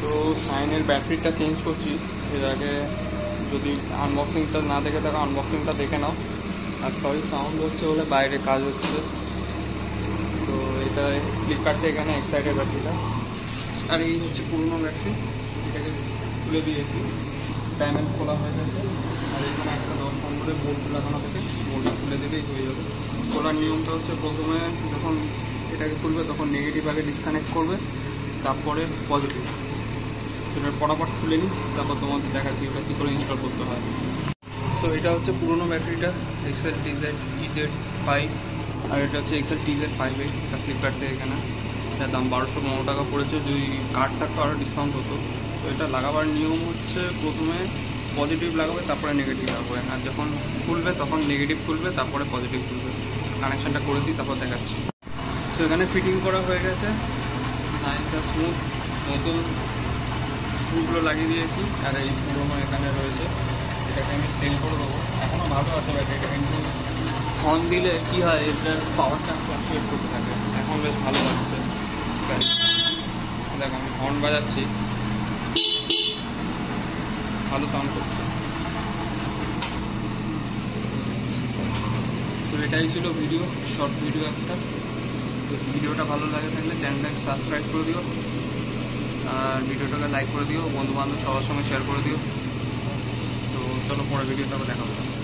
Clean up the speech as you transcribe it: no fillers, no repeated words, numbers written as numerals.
তো শাইনের ব্যাটারিটা চেঞ্জ করছি। এর আগে যদি আনবক্সিংটা না দেখে থাকো আনবক্সিংটা দেখে নাও। আর সরি সাউন্ড হচ্ছে বলে বাইরে কাজ হচ্ছে। তো এটা ফ্লিপকার্ট থেকে এখানে এক্সাইটেড ব্যাটারিটা। আর এই হচ্ছে পুরোনো ব্যাটারি, এটাকে খুলে দিয়েছি, প্যানেল খোলা হয়ে গেছে। আর এখানে একটা 10 নম্বরের বোর্ড লাগানো থাকে, বোর্ডটা খুলে দিলেই হয়ে যাবে। খোলার নিয়মটা হচ্ছে প্রথমে যখন এটাকে খুলবে তখন নেগেটিভ আগে ডিসকানেক্ট করবে, তারপরে পজিটিভ। সেটা পটাপট খুলে নিই, তারপর তোমাদের দেখাচ্ছি ওটা কী করে ইনস্টল করতে হয়। সো এটা হচ্ছে পুরোনো ব্যাটারিটা, এক্সেল TZ5। আর এটা হচ্ছে এক্সেল TZ5, এটা ফ্লিপকার্ট থেকে এখানে। এটার দাম 1215 টাকা পড়েছে, যদি কার্ড থাকতো আরও ডিসকাউন্ট হতো। তো এটা লাগাবার নিয়ম হচ্ছে প্রথমে পজিটিভ লাগাবে, তারপরে নেগেটিভ লাগাবে। আর যখন খুলবে তখন নেগেটিভ খুলবে, তারপরে পজিটিভ খুলবে। কানেকশানটা করে দিই, তারপর দেখাচ্ছি। সো এখানে ফিটিং করা হয়ে গেছে, নাইস আর স্মুথ। নতুন স্ক্রুগুলো লাগিয়ে দিয়েছি, আর এই পুরোনো এখানে রয়েছে। এটাকে আমি সেল করে দেবো। এখনও ভালো আছে ব্যাটারিটা, কিন্তু হর্ন দিলে কী হয়, এটার পাওয়ারটা ফ্লাকচুয়েট করতে থাকে। এখন বেশ ভালো লাগছে। ঠিক আছে, দেখো আমি হর্ন বাজাচ্ছি, ভালো সাউন্ড করছে। তো এটাই ছিল ভিডিও, শর্ট ভিডিও একটা। তো ভিডিওটা ভালো লাগে থাকলে চ্যানেলটাকে সাবস্ক্রাইব করে দিও, আর ভিডিওটাকে লাইক করে দিও, বন্ধুবান্ধব সবার সঙ্গে শেয়ার করে দিও। তো চলো পরে ভিডিওটা দেখা হবে।